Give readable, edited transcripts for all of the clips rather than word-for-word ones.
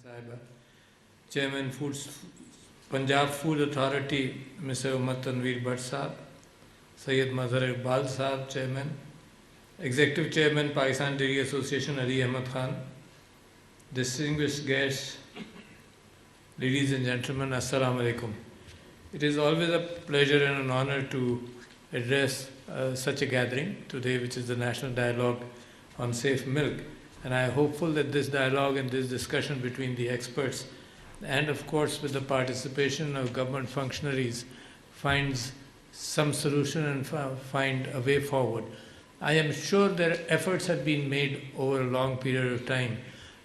Saiba, Chairman Punjab Food Authority, Mr. Umar Tanveer Bhatt Sahab, Syed Mazhar Iqbal Sahab, Chairman, Executive Chairman, Pakistan Dairy Association, Ali Ahmad Khan, distinguished guests, ladies and gentlemen, Assalamu Alaikum. It is always a pleasure and an honor to address such a gathering today, which is the National Dialogue on Safe Milk. And I am hopeful that this dialogue and this discussion between the experts and of course with the participation of government functionaries finds some solution and find a way forward. I am sure that efforts have been made over a long period of time,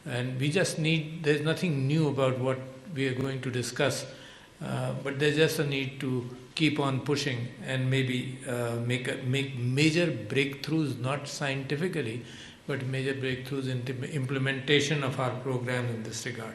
and we just need, there's nothing new about what we are going to discuss, but there's just a need to keep on pushing and maybe make major breakthroughs, not scientifically, but major breakthroughs in the implementation of our program in this regard.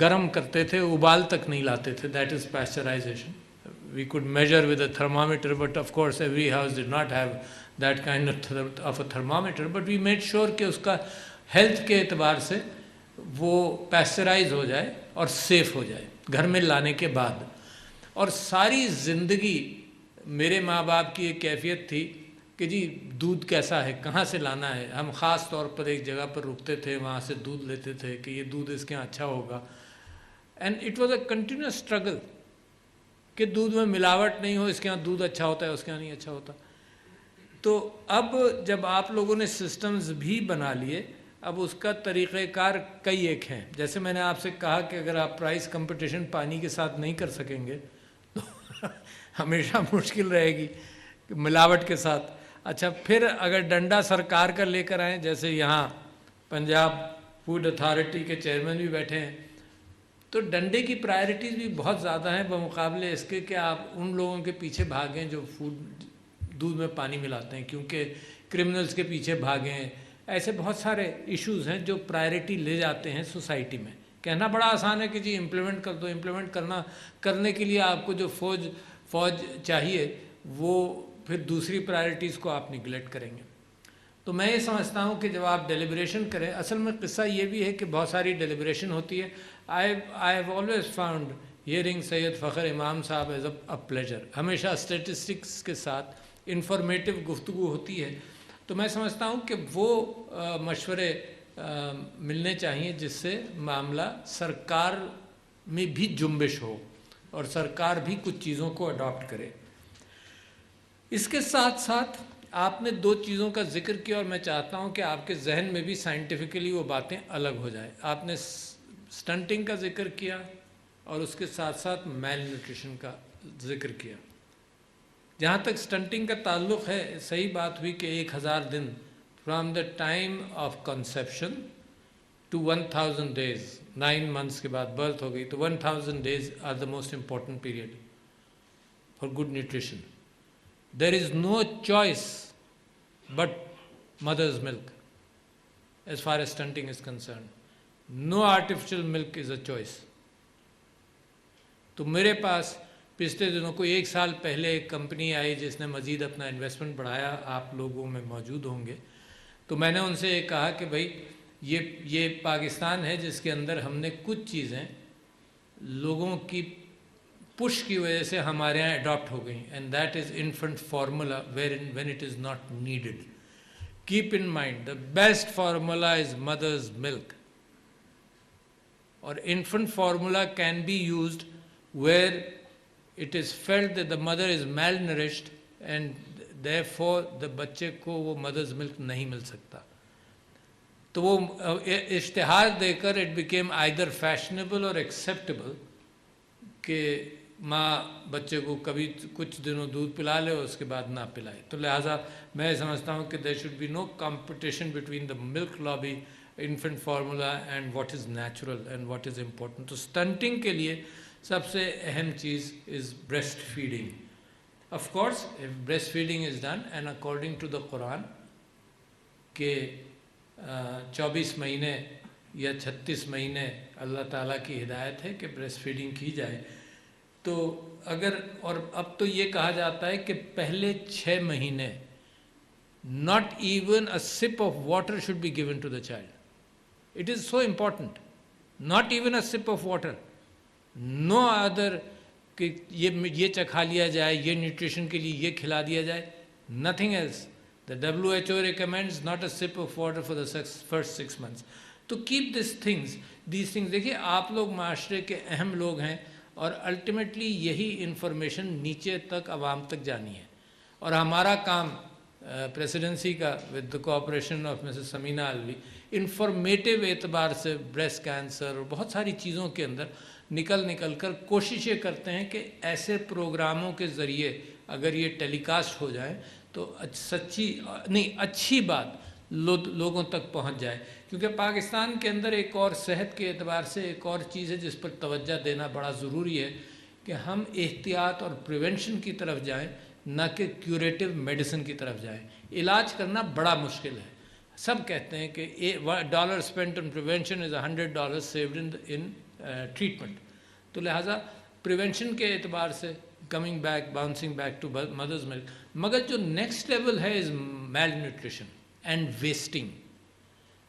گرم کرتے تھے, ابال تک نہیں لاتے تھے. That is pasteurization. We could measure with a thermometer, but of course every house did not have that kind of a thermometer. But we made sure کہ اس کا ہیلتھ کے اعتبار سے وہ پیسچرائز ہو جائے اور سیف ہو جائے گھر میں لانے کے بعد. اور ساری زندگی میرے ماں باپ کی ایک کیفیت تھی کہ جی دودھ کیسا ہے, کہاں سے لانا ہے. ہم خاص طور پر ایک جگہ پر رکتے تھے, وہاں سے دودھ لیتے تھے کہ یہ دودھ اس کے یہاں اچھا ہوگا. And it was a continuous struggle کہ دودھ میں ملاوٹ نہیں ہو, اس کے یہاں دودھ اچھا ہوتا ہے, اس کے یہاں نہیں اچھا ہوتا. تو اب جب آپ لوگوں نے سسٹمز بھی بنا لیے, اب اس کا طریقہ کار کئی ایک ہیں. جیسے میں نے آپ سے کہا کہ اگر آپ پرائس کمپٹیشن پانی کے ساتھ نہیں کر سکیں گے تو ہمیشہ مشکل رہے گی ملاوٹ کے ساتھ. اچھا, پھر اگر ڈنڈا سرکار کا لے کر آئیں, جیسے یہاں پنجاب فوڈ اتھارٹی کے چیئرمین بھی بیٹھے ہیں, تو ڈنڈے کی پرائرٹیز بھی بہت زیادہ ہیں بمقابلے اس کے کہ آپ ان لوگوں کے پیچھے بھاگیں جو دودھ میں پانی ملاتے ہیں, کیونکہ کرمنلز کے پیچھے بھاگیں. ایسے بہت سارے ایشوز ہیں جو پرائرٹی لے جاتے ہیں سوسائٹی میں. کہنا بڑا آسان ہے کہ جی امپلیمنٹ کر دو. امپلیمنٹ کرنے کے لیے آپ کو جو فوج چاہیے وہ پھر دوسری پرائرٹیز کو آپ نگلیکٹ کریں گے. تو میں یہ سمجھتا ہوں کہ جب آپ ڈیلیبریشن کریں, اصل میں قصہ یہ بھی ہے کہ بہت ساری ڈیلیبریشن ہوتی ہے. I have always found hearing سید فخر امام صاحب as a pleasure. ہمیشہ اسٹیٹسٹکس کے ساتھ انفارمیٹیو گفتگو ہوتی ہے. تو میں سمجھتا ہوں کہ وہ مشورے ملنے چاہیے جس سے معاملہ سرکار میں بھی جنبش ہو اور سرکار بھی کچھ چیزوں کو اڈاپٹ کرے. اس کے ساتھ ساتھ آپ نے دو چیزوں کا ذکر کیا اور میں چاہتا ہوں کہ آپ کے ذہن میں بھی سائنٹیفکلی وہ باتیں الگ ہو جائیں. آپ نے سٹنٹنگ کا ذکر کیا اور اس کے ساتھ ساتھ میل نیوٹریشن کا ذکر کیا. جہاں تک سٹنٹنگ کا تعلق ہے, صحیح بات ہوئی کہ 1000 دن from the time of conception to 1000 days, 9 months کے بعد برتھ ہو گئی, تو 1000 days are the most important period for good nutrition. There is no choice but mother's milk as far as stunting is concerned. No artificial milk is a choice. تو میرے پاس پچھلے دنوں کوئی 1 سال پہلے ایک کمپنی آئی جس نے مزید اپنا انویسٹمنٹ بڑھایا, آپ لوگوں میں موجود ہوں گے. تو میں نے ان سے یہ کہا کہ بھائی یہ پاکستان ہے جس کے اندر ہم نے کچھ چیزیں لوگوں کی پش کی وجہ سے ہمارے یہاں اڈاپٹ ہو گئیں, and that is infant formula when it is not needed. Keep in mind the best formula is mother's milk. Or infant formula can be used where it is felt that the mother is malnourished and therefore the بچے کو وہ mother's milk نہیں مل سکتا. تو وہ اشتہار دے کر it became either fashionable or acceptable کہ ماں بچے کو کبھی کچھ دنوں دودھ پلا لے اور اس کے بعد نہ پلائے. تو لہٰذا میں سمجھتا ہوں کہ there should be no competition between the milk lobby, infant formula and what is natural and what is important. تو stunting کے لیے سب سے اہم چیز is breastfeeding. Of course, if breastfeeding is done and according to the Quran کہ 24 مہینے یا 36 مہینے اللہ تعالیٰ کی ہدایت ہے کہ breast feeding کی جائے. تو اگر, اور اب تو یہ کہا جاتا ہے کہ پہلے 6 مہینے not even a sip of water should be given to the child. It is so important. Not even a sip of water. No other کہ یہ چکھا لیا جائے, یہ نیوٹریشن کے لیے یہ کھلا دیا جائے. Nothing else. The WHO recommends not a sip of water for the first 6 months. تو keep these things. دیکھیے آپ لوگ معاشرے کے اہم لوگ ہیں اور الٹیمیٹلی یہی انفارمیشن نیچے تک عوام تک جانی ہے. اور ہمارا کام پریسیڈنسی کا with the cooperation of Mrs Samina الوی informative اعتبار سے بریسٹ کینسر اور بہت ساری چیزوں کے اندر نکل کر کوششیں کرتے ہیں کہ ایسے پروگراموں کے ذریعے اگر یہ ٹیلی کاسٹ ہو جائیں تو اچھی بات لوگوں تک پہنچ جائے. کیونکہ پاکستان کے اندر ایک اور صحت کے اعتبار سے ایک اور چیز ہے جس پر توجہ دینا بڑا ضروری ہے کہ ہم احتیاط اور پریونشن کی طرف جائیں, نہ کہ کیوریٹو میڈیسن کی طرف جائیں. علاج کرنا بڑا مشکل ہے. سب کہتے ہیں کہ $1 spent on prevention is $100 saved in treatment. تو لہٰذا پریونشن کے اعتبار سے coming back bouncing back to mothers milk. مگر جو نیکسٹ لیول ہے is malnutrition and wasting.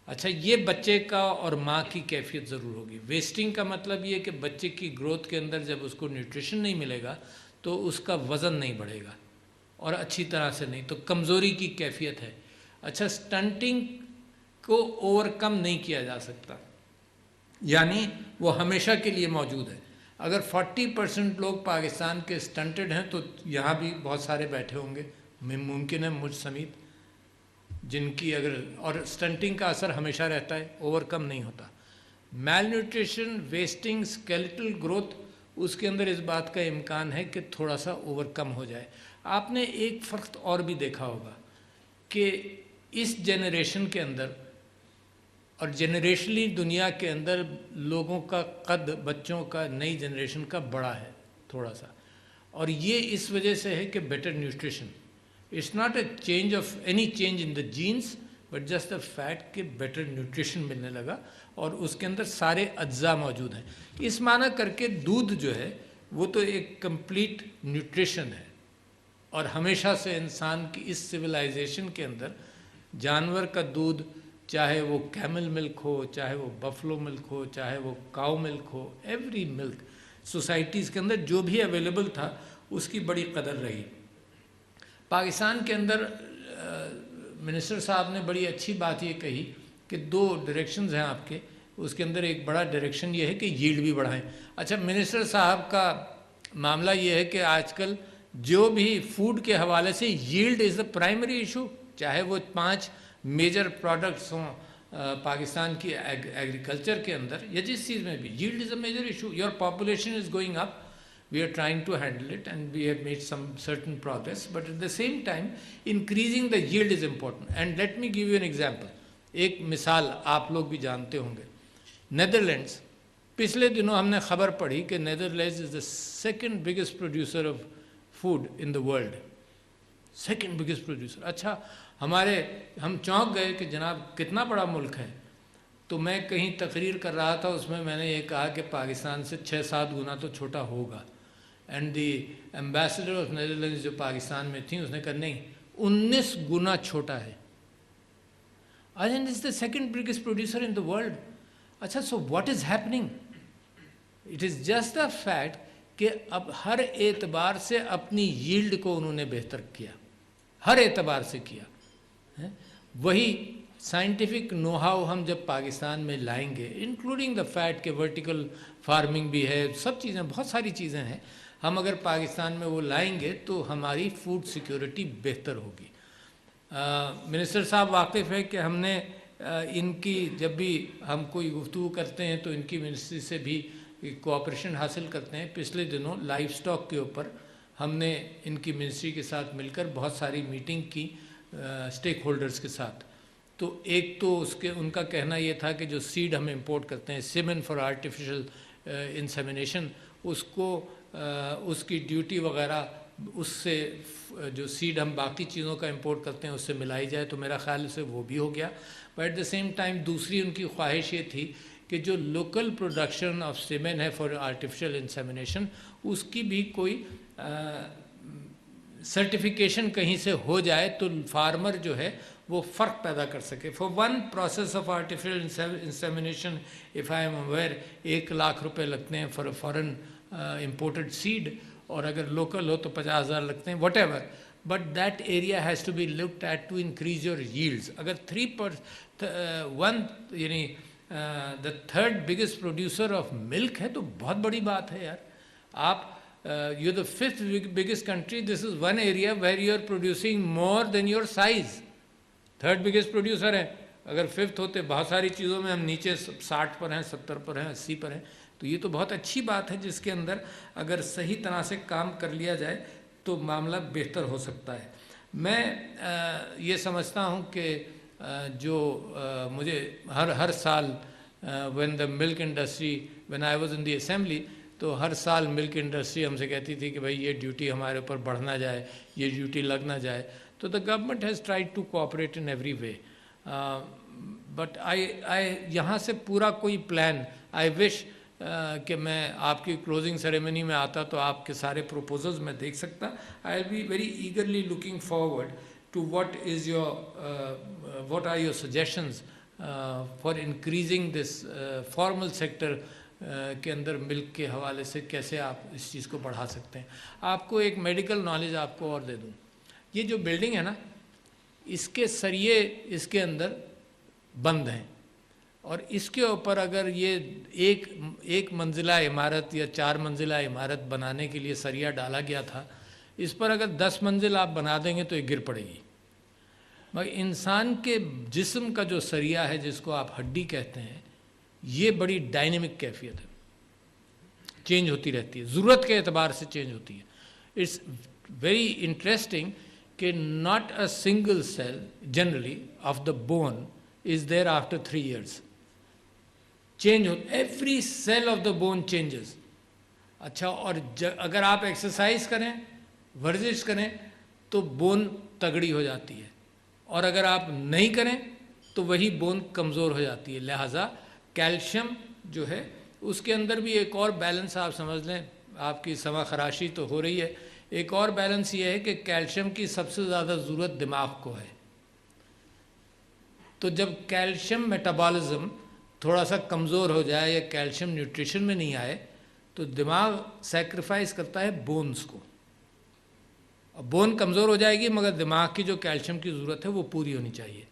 اچھا یہ بچے کا اور ماں کی کیفیت ضرور ہوگی. ویسٹنگ کا مطلب یہ کہ بچے کی گروتھ کے اندر جب اس کو نیوٹریشن نہیں ملے گا تو اس کا وزن نہیں بڑھے گا اور اچھی طرح سے نہیں, تو کمزوری کی کیفیت ہے. اچھا اسٹنٹنگ کو اوور کم نہیں کیا جا سکتا, یعنی وہ ہمیشہ کے لیے موجود ہے. اگر 40% لوگ پاکستان کے اسٹنٹڈ ہیں تو یہاں بھی بہت سارے بیٹھے ہوں گے, ممکن ہے مجھ سمیت, جن کی اگر, اور اسٹنٹنگ کا اثر ہمیشہ رہتا ہے, اوور کم نہیں ہوتا. میل نیوٹریشن, ویسٹنگ, اسکیلیٹل گروتھ, اس کے اندر اس بات کا امکان ہے کہ تھوڑا سا اوور کم ہو جائے. آپ نے ایک فرق اور بھی دیکھا ہوگا کہ اس جنریشن کے اندر اور جنریشنلی دنیا کے اندر لوگوں کا قد, بچوں کا, نئی جنریشن کا بڑا ہے تھوڑا سا, اور یہ اس وجہ سے ہے کہ better nutrition. It's not a change of any change in the genes but just the fact کہ بیٹر نیوٹریشن ملنے لگا اور اس کے اندر سارے اجزاء موجود ہیں. اس معنی کر کے دودھ جو ہے وہ تو ایک کمپلیٹ نیوٹریشن ہے, اور ہمیشہ سے انسان کی اس سویلائزیشن کے اندر جانور کا دودھ, چاہے وہ کیمل ملک ہو, چاہے وہ بفلو ملک ہو, چاہے وہ کاؤ ملک ہو, ایوری ملک سوسائٹیز کے اندر جو بھی اویلیبل تھا اس کی بڑی قدر رہی. پاکستان کے اندر منسٹر صاحب نے بڑی اچھی بات یہ کہی کہ 2 ڈائریکشنز ہیں آپ کے, اس کے اندر ایک بڑا ڈائریکشن یہ ہے کہ ییلڈ بھی بڑھائیں. اچھا منسٹر صاحب کا معاملہ یہ ہے کہ آج کل جو بھی فوڈ کے حوالے سے yield is the primary issue, چاہے وہ 5 میجر پروڈکٹس ہوں پاکستان کی ایگریکلچر کے اندر یا جس چیز میں بھی, yield is a major issue. Your population is going up, we are trying to handle it and we have made some certain progress, but at the same time increasing the yield is important. And let me give you an example. ایک مثال آپ لوگ بھی جانتے ہوں گے, Netherlands. پچھلے دنوں ہم نے خبر پڑھی کہ Netherlands is the second biggest producer of food in the world. second biggest producer. اچھا ہم چونک گئے کہ جناب کتنا بڑا ملک ہے. تو میں کہیں تقریر کر رہا تھا, اس میں نے یہ کہا کہ پاکستان سے 6-7 گنا تو چھوٹا ہوگا. And the ambassador of Netherlands جو پاکستان میں تھیں اس نے کہا نہیں 19 گنا چھوٹا ہے. Ireland is the second biggest producer in the world. اچھا so what is happening? It is just the fact کہ اب ہر اعتبار سے اپنی ییلڈ کو انہوں نے بہتر کیا, ہر اعتبار سے کیا. وہی سائنٹیفک نو ہاؤ ہم جب پاکستان میں لائیں گے, انکلوڈنگ دا فیکٹ کہ ورٹیکل فارمنگ بھی ہے, سب چیزیں, بہت ساری چیزیں ہیں, ہم اگر پاکستان میں وہ لائیں گے تو ہماری فوڈ سیکیورٹی بہتر ہوگی. منسٹر صاحب واقف ہے کہ ہم نے ان کی جب بھی ہم کوئی گفتگو کرتے ہیں تو ان کی منسٹری سے بھی کوآپریشن حاصل کرتے ہیں. پچھلے دنوں لائف سٹاک کے اوپر ہم نے ان کی منسٹری کے ساتھ مل کر بہت ساری میٹنگ کی اسٹیک ہولڈرز کے ساتھ. تو ایک تو ان کا کہنا یہ تھا کہ جو سیڈ ہم امپورٹ کرتے ہیں, سیمن فار آرٹیفیشل انسیمینیشن, اس کو اس کی ڈیوٹی وغیرہ اس سے جو سیڈ ہم باقی چیزوں کا امپورٹ کرتے ہیں اس سے ملائی جائے, تو میرا خیال سے وہ بھی ہو گیا. But at the same time دوسری ان کی خواہش یہ تھی کہ جو لوکل پروڈکشن آف سیمن ہے فار آرٹیفیشل انسیمینیشن اس کی بھی کوئی سرٹیفیکیشن کہیں سے ہو جائے تو فارمر جو ہے وہ فرق پیدا کر سکے. For one process of artificial insemination if I am aware 1 lakh روپے لگتے ہیں فار فارن امپورٹڈ سیڈ, اور اگر لوکل ہو تو 50,000 لگتے ہیں, whatever. But that area has to be looked at to increase your yields. اگر 1 یعنی the 3rd biggest producer of milk ہے تو بہت بڑی بات ہے یار. آپ you're the 5th biggest country, this is one area where you are producing more than your size. 3rd biggest producer ہے, اگر 5th ہوتے بہت ساری چیزوں میں ہم نیچے 60 پر ہیں, 70 پر ہیں, 80 پر ہیں, تو یہ تو بہت اچھی بات ہے جس کے اندر اگر صحیح طرح سے کام کر لیا جائے تو معاملہ بہتر ہو سکتا ہے. میں یہ سمجھتا ہوں کہ جو مجھے ہر سال when the milk industry, when I was in the assembly, تو ہر سال ملک انڈسٹری ہم سے کہتی تھی کہ بھائی یہ ڈیوٹی ہمارے اوپر بڑھنا جائے, یہ ڈیوٹی لگنا جائے. تو the government has tried to cooperate in every way, but یہاں سے پورا کوئی پلان, آئی وش کہ میں آپ کی کلوزنگ سیریمنی میں آتا تو آپ کے سارے پروپوزلز میں دیکھ سکتا. I will be very eagerly looking forward to what are your suggestions for increasing this formal sector کے اندر ملک کے حوالے سے کیسے آپ اس چیز کو بڑھا سکتے ہیں. آپ کو ایک میڈیکل نالج آپ کو اور دے دوں. یہ جو بلڈنگ ہے نا، اس کے سریے اس کے اندر بند ہیں، اور اس کے اوپر اگر یہ ایک منزلہ عمارت یا 4 منزلہ عمارت بنانے کے لیے سریا ڈالا گیا تھا، اس پر اگر 10 منزل آپ بنا دیں گے تو یہ گر پڑے گی. مگر انسان کے جسم کا جو سریا ہے، جس کو آپ ہڈی کہتے ہیں، یہ بڑی ڈائنمک کیفیت ہے، چینج ہوتی رہتی ہے، ضرورت کے اعتبار سے چینج ہوتی ہے. اٹس ویری انٹرسٹنگ کہ not a single cell generally of the bone is there after 3 years. Change ہو، every cell of the bone changes. اچھا، اور اگر آپ ایکسرسائز کریں، ورزش کریں تو بون تگڑی ہو جاتی ہے، اور اگر آپ نہیں کریں تو وہی بون کمزور ہو جاتی ہے. لہٰذا کیلشیم جو ہے اس کے اندر بھی ایک اور بیلنس آپ سمجھ لیں. آپ کی سما خراشی تو ہو رہی ہے، ایک اور بیلنس یہ ہے کہ کیلشیم کی سب سے زیادہ ضرورت دماغ کو ہے. تو جب کیلشیم میٹابالزم تھوڑا سا کمزور ہو جائے یا کیلشیم نیوٹریشن میں نہیں آئے تو دماغ سیکریفائز کرتا ہے بونز کو. بون کمزور ہو جائے گی مگر دماغ کی جو کیلشیم کی ضرورت ہے وہ پوری ہونی چاہیے.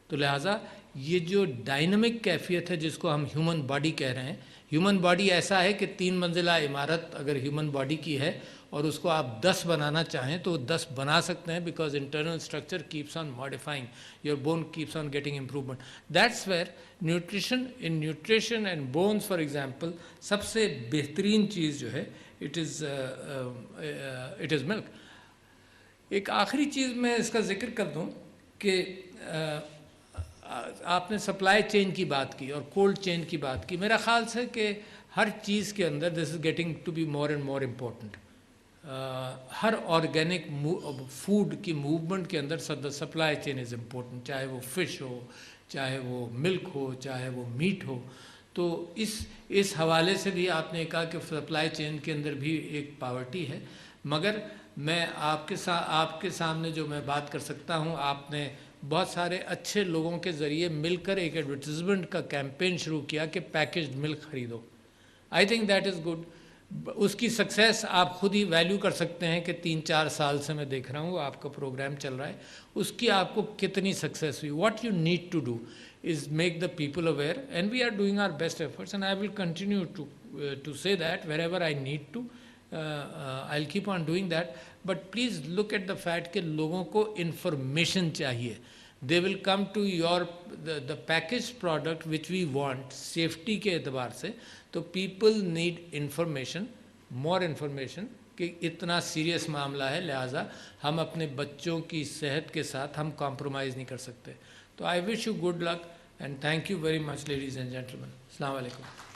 تو لہٰذا یہ جو ڈائنمک کیفیت ہے جس کو ہم ہیومن باڈی کہہ رہے ہیں، ہیومن باڈی ایسا ہے کہ 3 منزلہ عمارت اگر ہیومن باڈی کی ہے اور اس کو آپ 10 بنانا چاہیں تو 10 بنا سکتے ہیں، because internal structure keeps on modifying, your bone keeps on getting improvement. That's where nutrition and bones for example سب سے بہترین چیز جو ہے اٹ از ملک. ایک آخری چیز میں اس کا ذکر کر دوں کہ آپ نے سپلائی چین کی بات کی اور کولڈ چین کی بات کی. میرا خیال سے کہ ہر چیز کے اندر this is getting to be more and more important. ہر آرگینک فوڈ کی موومنٹ کے اندر سپلائی چین از امپورٹنٹ، چاہے وہ فش ہو، چاہے وہ ملک ہو، چاہے وہ میٹ ہو. تو اس حوالے سے بھی آپ نے کہا کہ سپلائی چین کے اندر بھی ایک پاورٹی ہے. مگر میں آپ کے سامنے جو میں بات کر سکتا ہوں، آپ نے بہت سارے اچھے لوگوں کے ذریعے مل کر ایک ایڈورٹیزمنٹ کا کیمپین شروع کیا کہ پیکجڈ ملک خریدو. I think that is good. اس کی سکسیس آپ خود ہی ویلیو کر سکتے ہیں کہ 3-4 سال سے میں دیکھ رہا ہوں آپ کا پروگرام چل رہا ہے، اس کی آپ کو کتنی سکسیس ہوئی. What you need to do is make the people aware, and we are doing our best efforts, and I will continue to say that wherever I need to, I'll keep on doing that. But please look at the fact کہ لوگوں کو information چاہیے. They will come to the packaged product which we want safety کے اعتبار سے. تو people need information, more information کہ اتنا سیریس معاملہ ہے، لہٰذا ہم اپنے بچوں کی صحت کے ساتھ ہم کمپرومائز نہیں کر سکتے. تو I wish you good luck and thank you very much ladies and gentlemen. Assalamu alaikum.